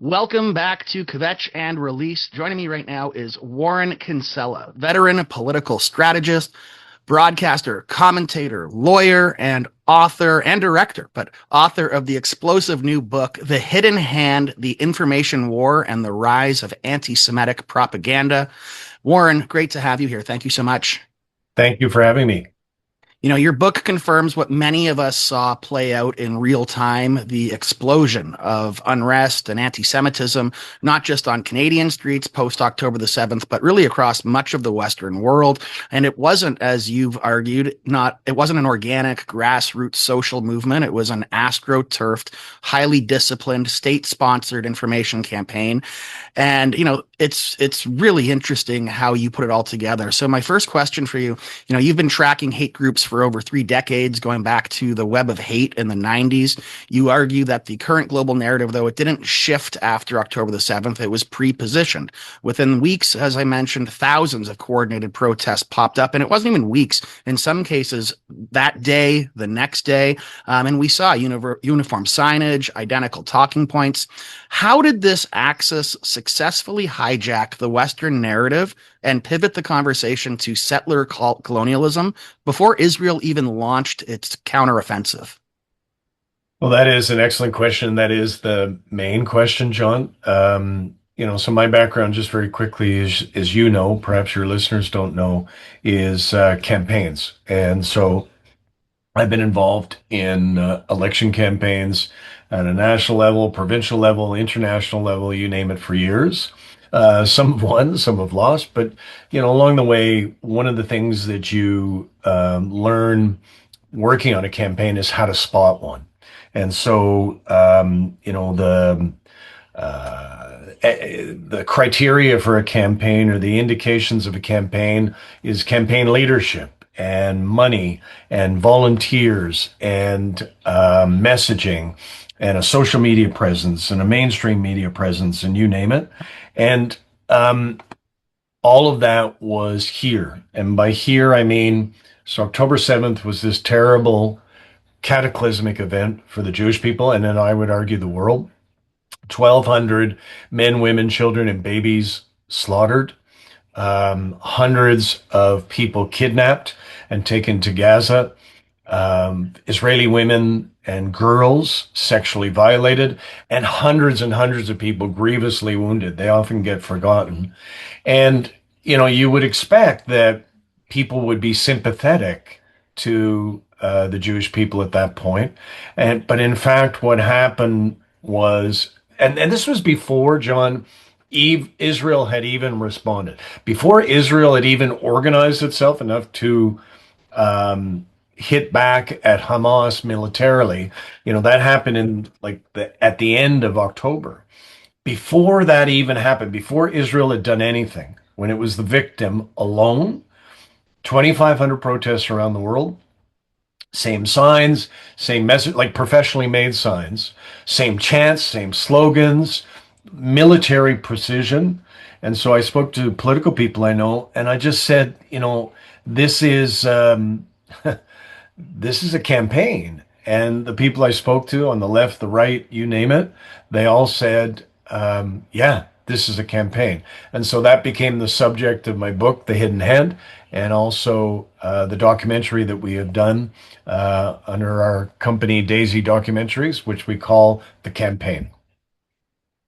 Welcome back to KVETCH and RELEASE. Joining me right now is Warren Kinsella, veteran political strategist, broadcaster, commentator, lawyer, and author and director, but author of the explosive new book, The Hidden Hand, The Information War and the Rise of Anti-Semitic Propaganda. Warren, great to have you here. Thank you so much. Thank you for having me. Your book confirms what many of us saw play out in real time, the explosion of unrest and anti-Semitism, not just on Canadian streets post October the 7th, but really across much of the Western world. And it wasn't, as you've argued, it wasn't an organic grassroots social movement. It was an astroturfed, highly disciplined, state-sponsored information campaign. And, it's really interesting how you put it all together. So my first question for you, you've been tracking hate groups for over 3 decades, going back to the web of hate in the 90s. You argue that the current global narrative, though it didn't shift after October the 7th, it was pre-positioned. Within weeks, as I mentioned, thousands of coordinated protests popped up, and it wasn't even weeks. In some cases, that day, the next day, and we saw uniform signage, identical talking points. How did this axis successfully hijack the Western narrative and pivot the conversation to settler colonialism before Israel even launched its counteroffensive? Well, that is an excellent question. That is the main question, John. So my background, just very quickly, is perhaps your listeners don't know, is campaigns. And so I've been involved in election campaigns at a national level, provincial level, international level, you name it, for years. Some have won, some have lost, but along the way, one of the things that you learn working on a campaign is how to spot one. And so, the criteria for a campaign, or the indications of a campaign, is campaign leadership and money and volunteers and messaging and a social media presence and a mainstream media presence, and you name it. And all of that was here. And by here, I mean, so October 7th was this terrible, cataclysmic event for the Jewish people, and then I would argue the world. 1,200 men, women, children, and babies slaughtered. Hundreds of people kidnapped and taken to Gaza. Israeli women and girls sexually violated, and hundreds of people grievously wounded. They often get forgotten. And, you would expect that people would be sympathetic to the Jewish people at that point. But in fact, what happened was, and this was before, John, Israel had even responded. Before Israel had even organized itself enough to hit back at Hamas militarily. That happened in at the end of October. Before that even happened, before Israel had done anything, when it was the victim alone, 2,500 protests around the world, same signs, same message, like professionally made signs, same chants, same slogans, military precision. And so I spoke to political people I know, and I just said, this is this is a campaign. And the people I spoke to on the left, the right, you name it, they all said, yeah, this is a campaign. And so that became the subject of my book, The Hidden Hand, and also the documentary that we have done under our company, Daisy Documentaries, which we call The Campaign.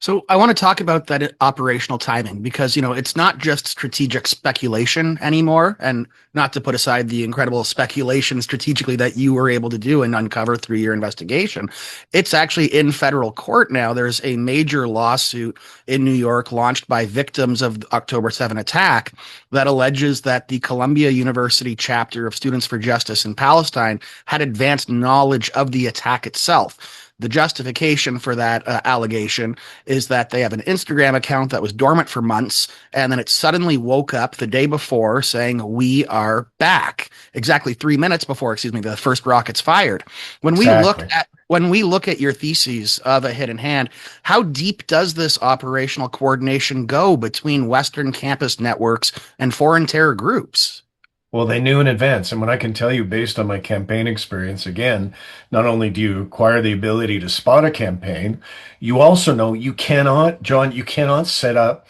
So I want to talk about that operational timing because, it's not just strategic speculation anymore, and not to put aside the incredible speculation strategically that you were able to do and uncover through your investigation. It's actually in federal court now. There's a major lawsuit in New York launched by victims of the October 7 attack that alleges that the Columbia University chapter of Students for Justice in Palestine had advanced knowledge of the attack itself. The justification for that allegation is that they have an Instagram account that was dormant for months, and then it suddenly woke up the day before saying, "We are back," exactly 3 minutes before, the first rockets fired. When Exactly. we look at your theses of A Hidden Hand, how deep does this operational coordination go between Western campus networks and foreign terror groups? Well, they knew in advance. And what I can tell you based on my campaign experience, again, not only do you acquire the ability to spot a campaign, you also know you cannot, John, you cannot set up,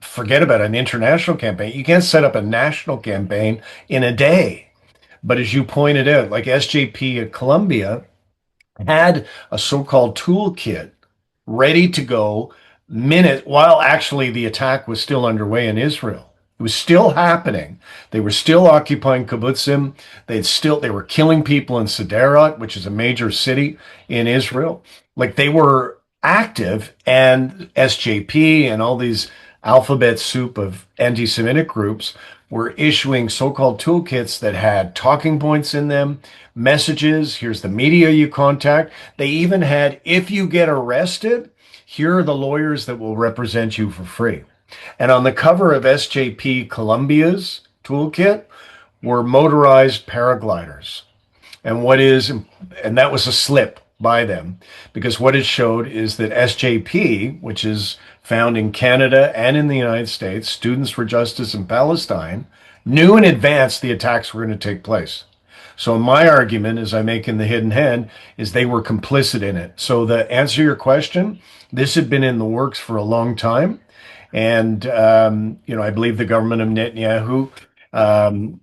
forget about an international campaign. You can't set up a national campaign in a day. But as you pointed out, like SJP at Columbia had a so-called toolkit ready to go minute while actually the attack was still underway in Israel. It was still happening. They were still occupying kibbutzim. They were killing people in Sderot, which is a major city in Israel. Like they were active, and SJP and all these alphabet soup of anti-Semitic groups were issuing so-called toolkits that had talking points in them, messages. Here's the media you contact. They even had, if you get arrested, here are the lawyers that will represent you for free. And on the cover of SJP Columbia's toolkit were motorized paragliders. And that was a slip by them, because what it showed is that SJP, which is found in Canada and in the United States, Students for Justice in Palestine, knew in advance the attacks were going to take place. So my argument, as I make in The Hidden Hand, is they were complicit in it. So to answer your question, this had been in the works for a long time. And, I believe the government of Netanyahu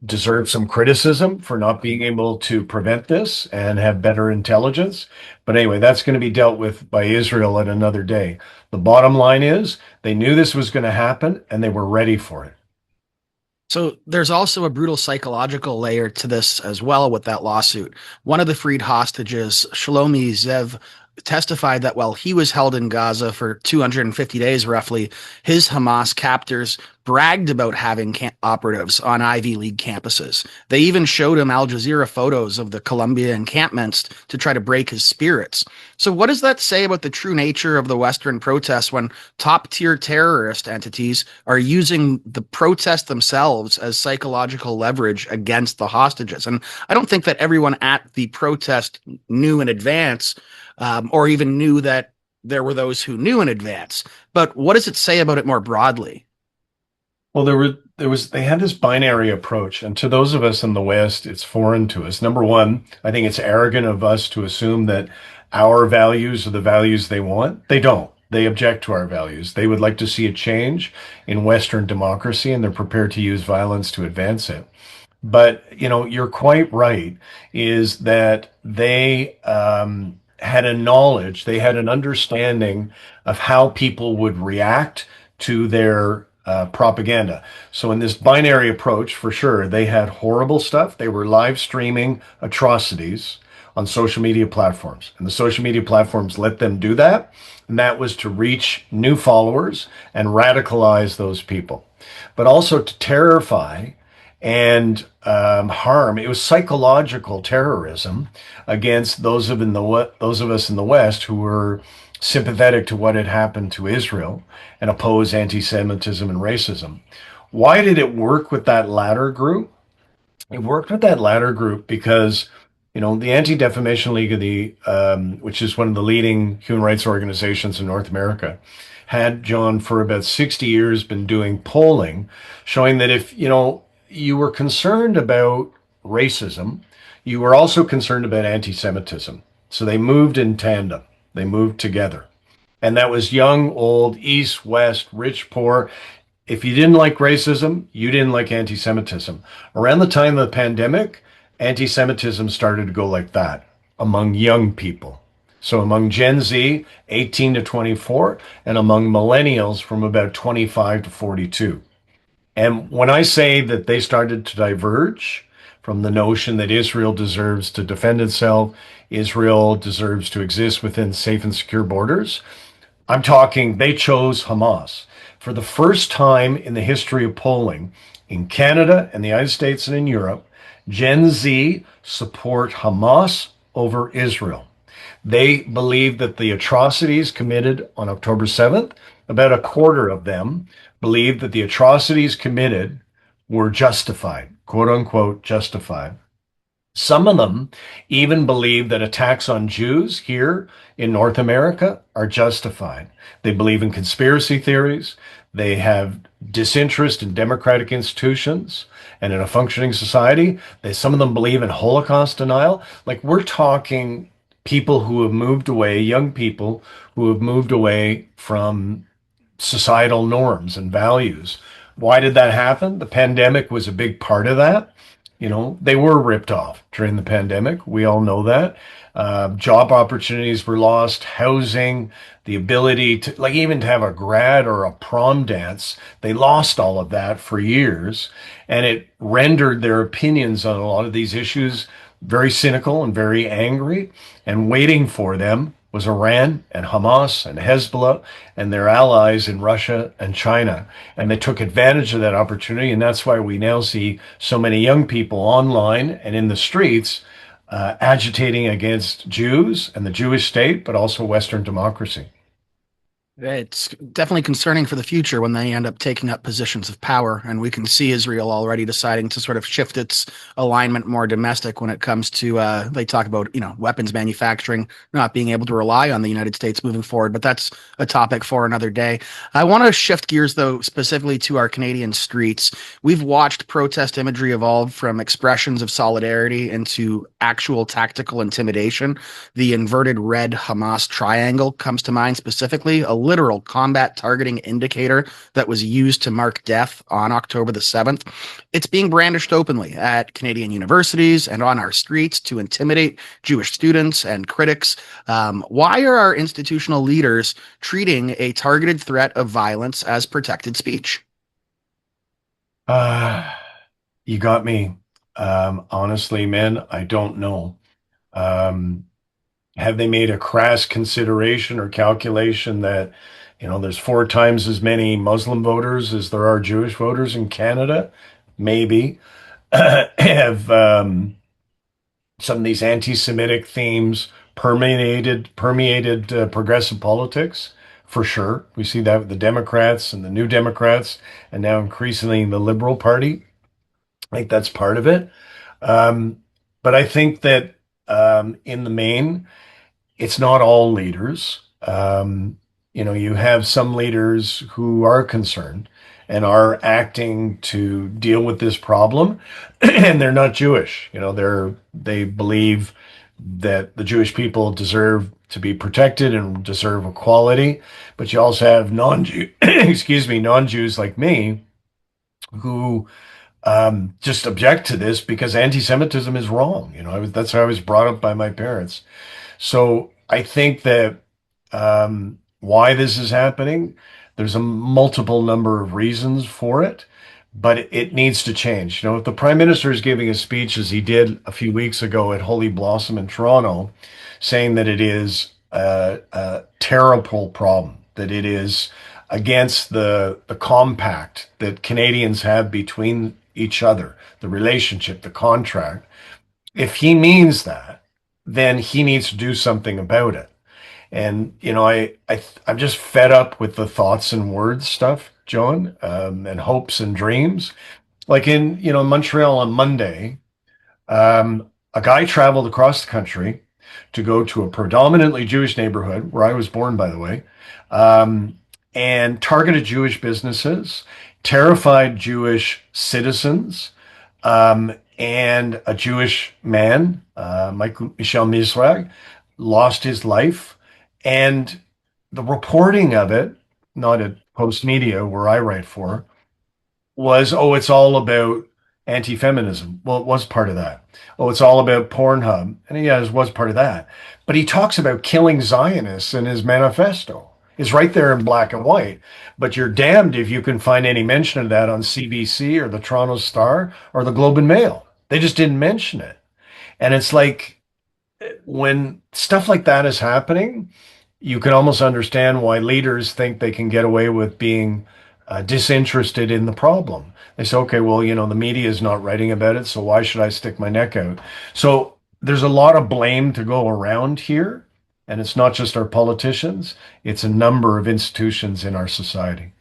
deserves some criticism for not being able to prevent this and have better intelligence. But anyway, that's going to be dealt with by Israel at another day. The bottom line is they knew this was going to happen and they were ready for it. So there's also a brutal psychological layer to this as well with that lawsuit. One of the freed hostages, Shlomi Zev, testified that while he was held in Gaza for 250 days roughly, his Hamas captors bragged about having operatives on Ivy League campuses. They even showed him Al Jazeera photos of the Columbia encampments to try to break his spirits. So what does that say about the true nature of the Western protests when top-tier terrorist entities are using the protests themselves as psychological leverage against the hostages? And I don't think that everyone at the protest knew in advance, or even knew that there were those who knew in advance. But what does it say about it more broadly? Well, they had this binary approach, and to those of us in the West, it's foreign to us. Number one, I think it's arrogant of us to assume that our values are the values they want. They don't. They object to our values. They would like to see a change in Western democracy, and they're prepared to use violence to advance it. But, you're quite right, is that they had a knowledge, they had an understanding of how people would react to their propaganda. So in this binary approach, for sure, they had horrible stuff. They were live streaming atrocities on social media platforms, and the social media platforms let them do that. And that was to reach new followers and radicalize those people, but also to terrify and harm. It was psychological terrorism against those of us in the West who were sympathetic to what had happened to Israel and oppose anti-Semitism and racism. Why did it work with that latter group? It worked with that latter group because, the Anti-Defamation League of which is one of the leading human rights organizations in North America, had, John, for about 60 years been doing polling showing that if, you were concerned about racism, you were also concerned about anti-Semitism. So they moved in tandem. They moved together. And that was young, old, east, west, rich, poor. If you didn't like racism, you didn't like anti-Semitism. Around the time of the pandemic, anti-Semitism started to go like that among young people. So among Gen Z, 18 to 24, and among millennials from about 25 to 42. And when I say that they started to diverge from the notion that Israel deserves to defend itself, Israel deserves to exist within safe and secure borders, I'm talking they chose Hamas. For the first time in the history of polling in Canada and the United States and in Europe, Gen Z support Hamas over Israel. They believe that the atrocities committed on October 7th, about a quarter of them believed that the atrocities committed were justified, quote unquote, justified. Some of them even believe that attacks on Jews here in North America are justified. They believe in conspiracy theories. They have disinterest in democratic institutions and in a functioning society. Some of them believe in Holocaust denial. Like we're talking people who have moved away, young people who have moved away from societal norms and values. Why did that happen? The pandemic was a big part of that. You know, they were ripped off during the pandemic. We all know that. Job opportunities were lost, housing, the ability to, like, even to have a grad or a prom dance. They lost all of that for years, and it rendered their opinions on a lot of these issues very cynical and very angry. And waiting for them was Iran and Hamas and Hezbollah and their allies in Russia and China. And they took advantage of that opportunity. And that's why we now see so many young people online and in the streets agitating against Jews and the Jewish state, but also Western democracy. It's definitely concerning for the future when they end up taking up positions of power. And we can see Israel already deciding to sort of shift its alignment more domestic when it comes to, they talk about, weapons manufacturing, not being able to rely on the United States moving forward. But that's a topic for another day. I want to shift gears, though, specifically to our Canadian streets. We've watched protest imagery evolve from expressions of solidarity into actual tactical intimidation. The inverted red Hamas triangle comes to mind specifically, a literal combat targeting indicator that was used to mark death on October the 7th. It's being brandished openly at Canadian universities and on our streets to intimidate Jewish students and critics. Why are our institutional leaders treating a targeted threat of violence as protected speech? Uh, you got me. Honestly, man, I don't know. Um, have they made a crass consideration or calculation that, there's four times as many Muslim voters as there are Jewish voters in Canada? Maybe. Have some of these anti-Semitic themes permeated progressive politics? For sure. We see that with the Democrats and the New Democrats, and now increasingly the Liberal Party. I think that's part of it. Um, but I think that in the main, it's not all leaders. You have some leaders who are concerned and are acting to deal with this problem, and they're not Jewish. They believe that the Jewish people deserve to be protected and deserve equality. But you also have non-Jew, excuse me, non-Jews like me who just object to this because anti-Semitism is wrong. That's how I was brought up by my parents. So I think that why this is happening, there's a multiple number of reasons for it, but it needs to change. If the prime minister is giving a speech as he did a few weeks ago at Holy Blossom in Toronto, saying that it is a terrible problem, that it is against the compact that Canadians have between each other, the relationship, the contract. If he means that, then he needs to do something about it. And I'm just fed up with the thoughts and words stuff, John, and hopes and dreams. Like in Montreal on Monday, a guy traveled across the country to go to a predominantly Jewish neighborhood where I was born, by the way, and targeted Jewish businesses, terrified Jewish citizens, and a Jewish man, Michel Mizrag, lost his life. And the reporting of it, not at Post Media, where I write for, was, oh, it's all about anti-feminism. Well, it was part of that. Oh, it's all about Pornhub. And yeah, it was part of that. But he talks about killing Zionists in his manifesto. It's right there in black and white. But you're damned if you can find any mention of that on CBC or the Toronto Star or the Globe and Mail. They just didn't mention it. And it's like when stuff like that is happening, you can almost understand why leaders think they can get away with being disinterested in the problem. They say, okay, well, the media is not writing about it, so why should I stick my neck out? So there's a lot of blame to go around here. And it's not just our politicians, it's a number of institutions in our society.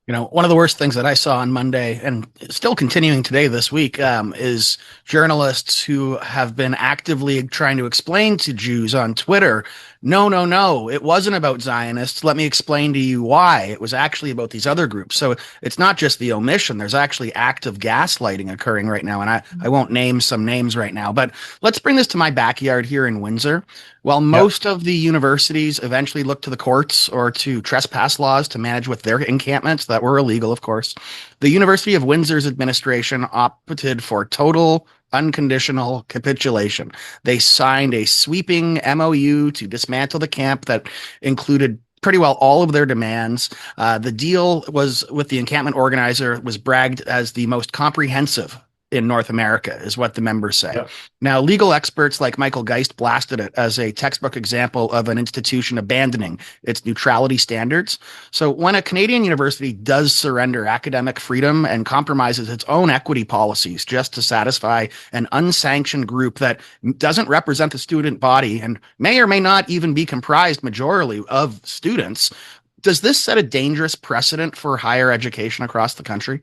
One of the worst things that I saw on Monday and still continuing today this week is journalists who have been actively trying to explain to Jews on Twitter, no, no, no, it wasn't about Zionists. Let me explain to you why. It was actually about these other groups. So it's not just the omission. There's actually active gaslighting occurring right now. And I won't name some names right now, but let's bring this to my backyard here in Windsor. While Yep. most of the universities eventually look to the courts or to trespass laws to manage with their encampments that were illegal, of course, the University of Windsor's administration opted for total unconditional capitulation. They signed a sweeping MOU to dismantle the camp that included pretty well all of their demands. The deal was with the encampment organizer was bragged as the most comprehensive in North America, is what the members say. Yep. Now, legal experts like Michael Geist blasted it as a textbook example of an institution abandoning its neutrality standards. So, when a Canadian university does surrender academic freedom and compromises its own equity policies just to satisfy an unsanctioned group that doesn't represent the student body and may or may not even be comprised majorly of students, does this set a dangerous precedent for higher education across the country?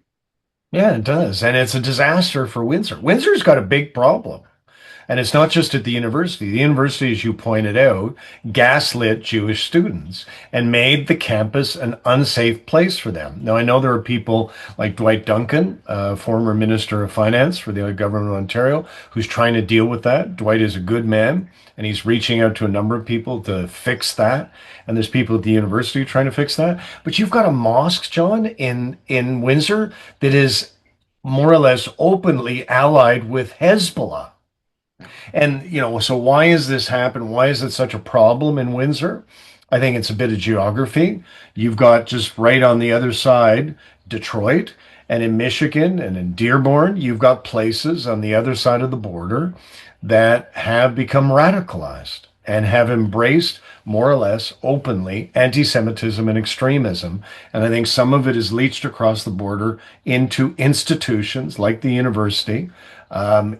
Yeah, it does. And it's a disaster for Windsor. Windsor's got a big problem. And it's not just at the university. The university, as you pointed out, gaslit Jewish students and made the campus an unsafe place for them. Now, I know there are people like Dwight Duncan, former Minister of Finance for the government of Ontario, who's trying to deal with that. Dwight is a good man, and he's reaching out to a number of people to fix that. And there's people at the university trying to fix that. But you've got a mosque, John, in Windsor that is more or less openly allied with Hezbollah. And, so why is this happen? Why is it such a problem in Windsor? I think it's a bit of geography. You've got just right on the other side, Detroit, and in Michigan and in Dearborn, you've got places on the other side of the border that have become radicalized and have embraced more or less openly anti-Semitism and extremism. And I think some of it is leached across the border into institutions like the university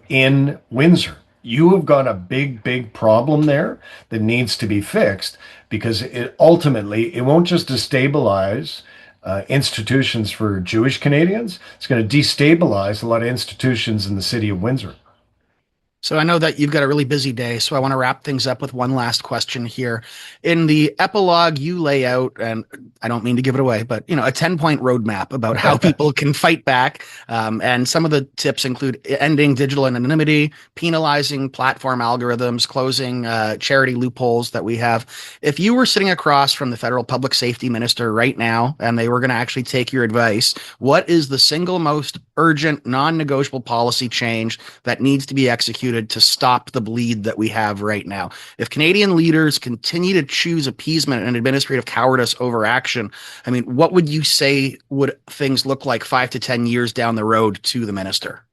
in Windsor. You have got a big, big problem there that needs to be fixed because it won't just destabilize institutions for Jewish Canadians. It's going to destabilize a lot of institutions in the city of Windsor. So I know that you've got a really busy day, so I want to wrap things up with one last question here. In the epilogue, you lay out, and I don't mean to give it away, but a 10-point roadmap about how people can fight back. And some of the tips include ending digital anonymity, penalizing platform algorithms, closing charity loopholes that we have. If you were sitting across from the federal public safety minister right now, and they were going to actually take your advice, what is the single most urgent, non-negotiable policy change that needs to be executed to stop the bleed that we have right now? If Canadian leaders continue to choose appeasement and administrative cowardice over action, I mean, what would you say would things look like 5 to 10 years down the road to the minister?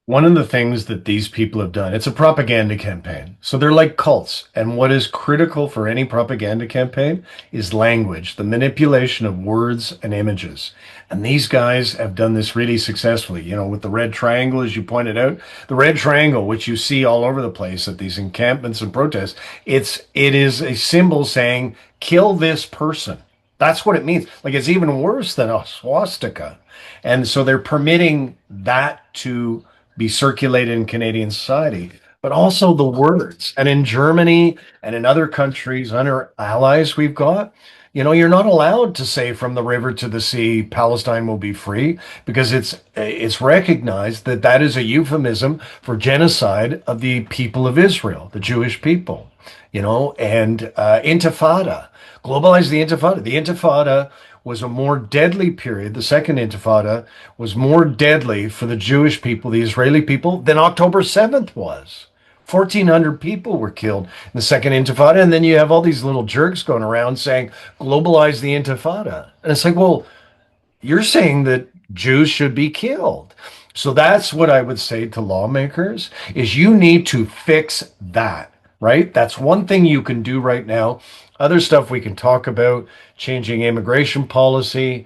One of the things that these people have done, it's a propaganda campaign. So they're like cults. And what is critical for any propaganda campaign is language, the manipulation of words and images. And these guys have done this really successfully, with the red triangle, as you pointed out, the red triangle, which you see all over the place at these encampments and protests. It is a symbol saying, kill this person. That's what it means. Like, it's even worse than a swastika. And so they're permitting that to be circulated in Canadian society, but also the words. And in Germany and in other countries, under allies we've got, you're not allowed to say from the river to the sea, Palestine will be free, because it's recognized that that is a euphemism for genocide of the people of Israel, the Jewish people, and intifada, globalize the intifada. The intifada was a more deadly period. The second intifada was more deadly for the Jewish people, the Israeli people, than October 7th was. 1,400 people were killed in the second intifada. And then you have all these little jerks going around saying, globalize the intifada. And it's like, well, you're saying that Jews should be killed. So that's what I would say to lawmakers is you need to fix that, right? That's one thing you can do right now. Other stuff we can talk about, changing immigration policy,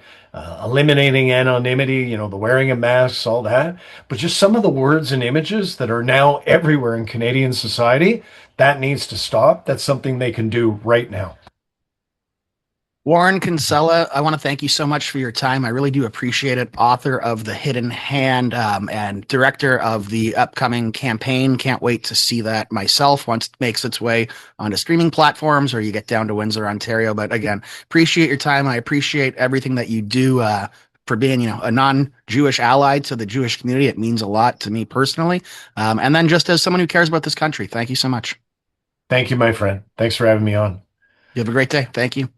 eliminating anonymity, the wearing of masks, all that. But just some of the words and images that are now everywhere in Canadian society, that needs to stop. That's something they can do right now. Warren Kinsella, I want to thank you so much for your time. I really do appreciate it. Author of The Hidden Hand, and director of the upcoming campaign. Can't wait to see that myself once it makes its way onto streaming platforms or you get down to Windsor, Ontario. But again, appreciate your time. I appreciate everything that you do for being, a non-Jewish ally to the Jewish community. It means a lot to me personally. And then just as someone who cares about this country, thank you so much. Thank you, my friend. Thanks for having me on. You have a great day. Thank you.